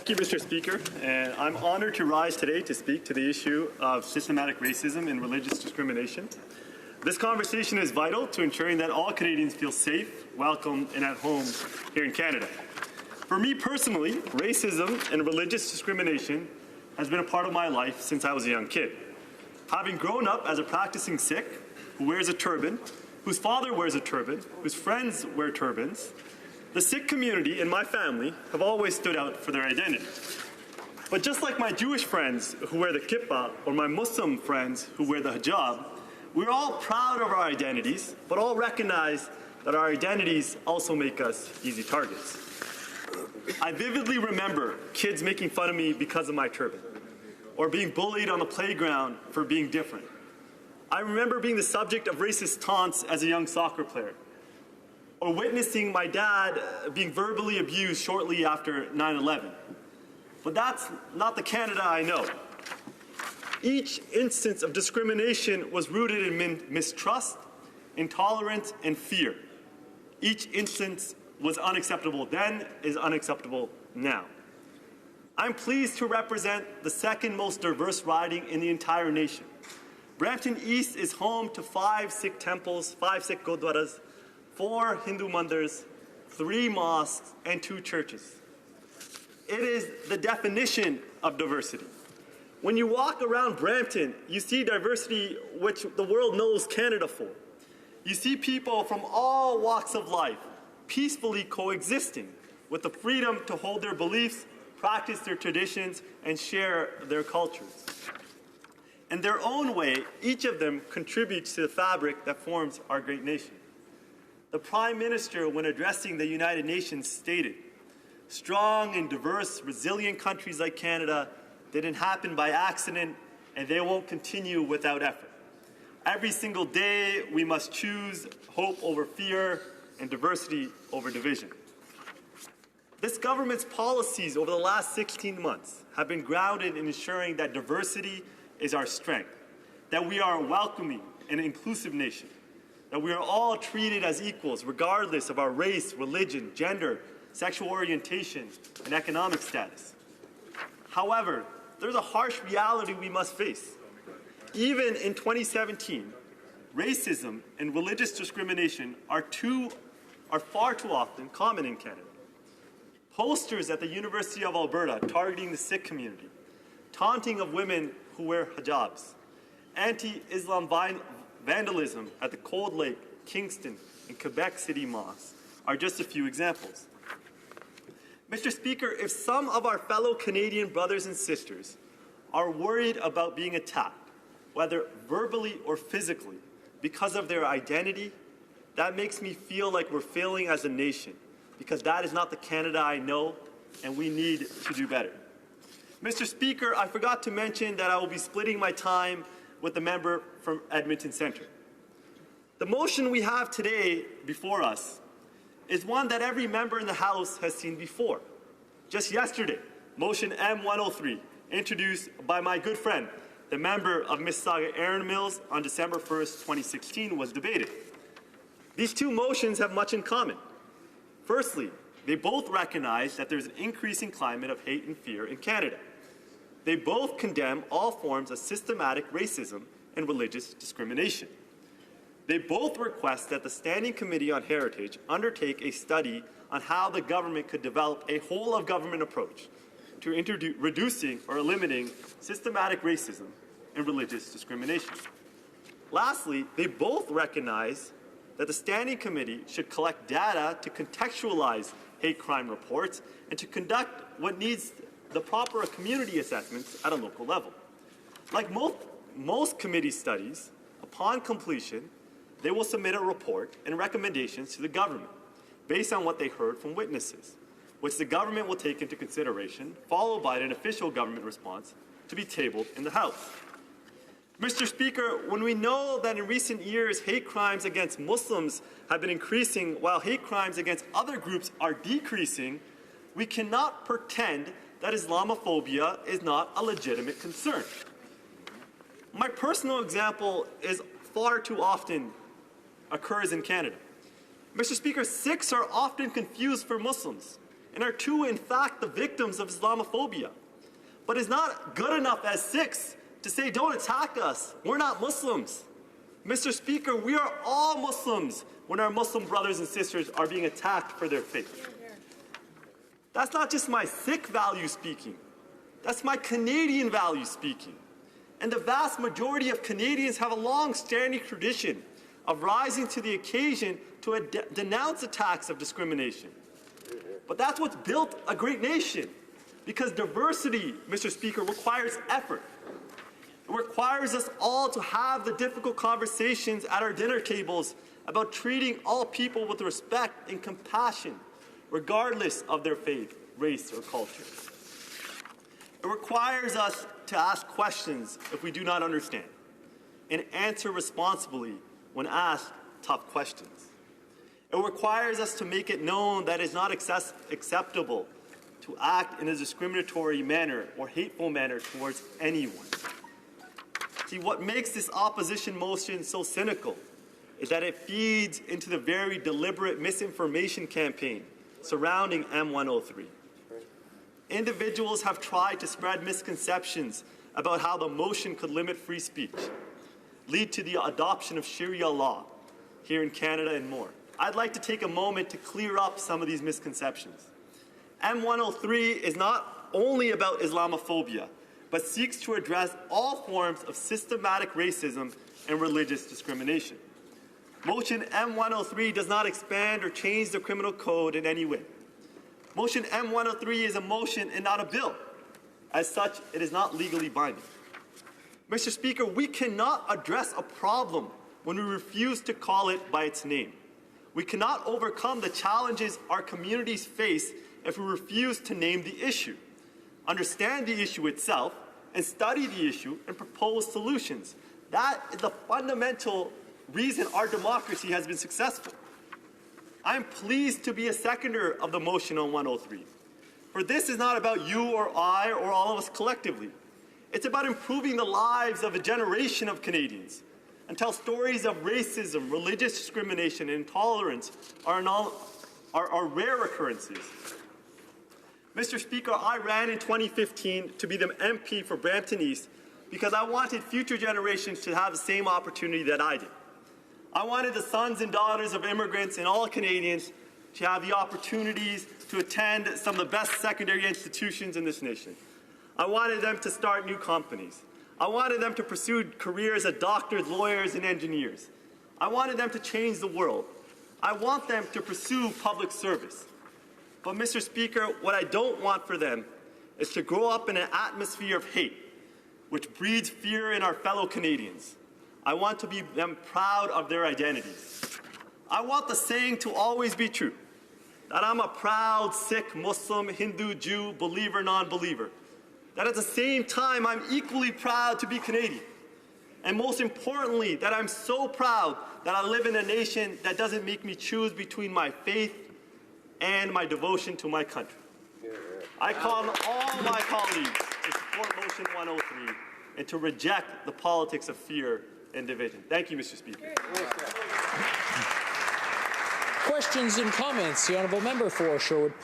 Thank you, Mr. Speaker, and I'm honored to rise today to speak to the issue of systematic racism and religious discrimination. This conversation is vital to ensuring that all Canadians feel safe, welcome, and at home here in Canada. For me personally, racism and religious discrimination has been a part of my life since I was a young kid. Having grown up as a practicing Sikh who wears a turban, whose father wears a turban, whose friends wear turbans, the Sikh community and my family have always stood out for their identity. But just like my Jewish friends who wear the kippah or my Muslim friends who wear the hijab, we're all proud of our identities, but all recognize that our identities also make us easy targets. I vividly remember kids making fun of me because of my turban, or being bullied on the playground for being different. I remember being the subject of racist taunts as a young soccer player, or witnessing my dad being verbally abused shortly after 9/11. But that's not the Canada I know. Each instance of discrimination was rooted in mistrust, intolerance, and fear. Each instance was unacceptable then, is unacceptable now. I'm pleased to represent the second most diverse riding in the entire nation. Brampton East is home to 5 Sikh temples, 5 Sikh gurdwaras, 4 Hindu mandirs, 3 mosques, and 2 churches. It is the definition of diversity. When you walk around Brampton, you see diversity which the world knows Canada for. You see people from all walks of life peacefully coexisting with the freedom to hold their beliefs, practice their traditions, and share their cultures. In their own way, each of them contributes to the fabric that forms our great nation. The Prime Minister, when addressing the United Nations, stated, "Strong and diverse, resilient countries like Canada didn't happen by accident, and they won't continue without effort. Every single day, we must choose hope over fear and diversity over division." This government's policies over the last 16 months have been grounded in ensuring that diversity is our strength, that we are a welcoming and inclusive nation, that we are all treated as equals regardless of our race, religion, gender, sexual orientation, and economic status. However, there's a harsh reality we must face. Even in 2017, racism and religious discrimination are far too often common in Canada. Posters at the University of Alberta targeting the Sikh community, taunting of women who wear hijabs, anti-Islam vandalism at the Cold Lake, Kingston, and Quebec City mosques are just a few examples. Mr. Speaker, if some of our fellow Canadian brothers and sisters are worried about being attacked, whether verbally or physically, because of their identity, that makes me feel like we're failing as a nation, because that is not the Canada I know, and we need to do better. Mr. Speaker, I forgot to mention that I will be splitting my time with the member from Edmonton Centre. The motion we have today before us is one that every member in the House has seen before. Just yesterday, motion M103, introduced by my good friend, the member of Mississauga Erin Mills on December 1st, 2016, was debated. These two motions have much in common. Firstly, they both recognize that there's an increasing climate of hate and fear in Canada. They both condemn all forms of systematic racism and religious discrimination. They both request that the Standing Committee on Heritage undertake a study on how the government could develop a whole-of-government approach to reducing or eliminating systematic racism and religious discrimination. Lastly, they both recognize that the Standing Committee should collect data to contextualize hate crime reports and to conduct what needs the proper community assessments at a local level. Like most committee studies, upon completion, they will submit a report and recommendations to the government based on what they heard from witnesses, which the government will take into consideration, followed by an official government response to be tabled in the House. Mr. Speaker, when we know that in recent years hate crimes against Muslims have been increasing while hate crimes against other groups are decreasing, we cannot pretend that Islamophobia is not a legitimate concern. My personal example is far too often occurs in Canada. Mr. Speaker, Sikhs are often confused for Muslims. and are too, in fact, the victims of Islamophobia. But it's not good enough as Sikhs to say, don't attack us, we're not Muslims. Mr. Speaker, we are all Muslims when our Muslim brothers and sisters are being attacked for their faith. That's not just my Sikh value speaking, that's my Canadian value speaking. And the vast majority of Canadians have a long-standing tradition of rising to the occasion to denounce attacks of discrimination. But that's what's built a great nation, because diversity, Mr. Speaker, requires effort. It requires us all to have the difficult conversations at our dinner tables about treating all people with respect and compassion, regardless of their faith, race, or culture. It requires us to ask questions if we do not understand, and answer responsibly when asked tough questions. It requires us to make it known that it is not acceptable to act in a discriminatory manner or hateful manner towards anyone. See, what makes this opposition motion so cynical is that it feeds into the very deliberate misinformation campaign surrounding M103. Individuals have tried to spread misconceptions about how the motion could limit free speech, lead to the adoption of Sharia law here in Canada, and more. I'd like to take a moment to clear up some of these misconceptions. M103 is not only about Islamophobia, but seeks to address all forms of systematic racism and religious discrimination. Motion M103 does not expand or change the criminal code in any way. Motion M103 is a motion and not a bill. As such, it is not legally binding. Mr. Speaker, we cannot address a problem when we refuse to call it by its name. We cannot overcome the challenges our communities face if we refuse to name the issue, understand the issue itself, and study the issue and propose solutions. That is the fundamental reason our democracy has been successful. I am pleased to be a seconder of the motion on 103. For this is not about you or I or all of us collectively. It's about improving the lives of a generation of Canadians until stories of racism, religious discrimination, and intolerance are rare occurrences. Mr. Speaker, I ran in 2015 to be the MP for Brampton East because I wanted future generations to have the same opportunity that I did. I wanted the sons and daughters of immigrants and all Canadians to have the opportunities to attend some of the best secondary institutions in this nation. I wanted them to start new companies. I wanted them to pursue careers as doctors, lawyers, and engineers. I wanted them to change the world. I want them to pursue public service. But, Mr. Speaker, what I don't want for them is to grow up in an atmosphere of hate, which breeds fear in our fellow Canadians. I want to be them proud of their identities. I want the saying to always be true, that I'm a proud Sikh, Muslim, Hindu, Jew, believer, non-believer. That at the same time, I'm equally proud to be Canadian. And most importantly, that I'm so proud that I live in a nation that doesn't make me choose between my faith and my devotion to my country. I call on all my colleagues to support Motion 103 and to reject the politics of fear and division. Thank you, Mr. Speaker. Questions and comments. The honourable member for Sherwood Park.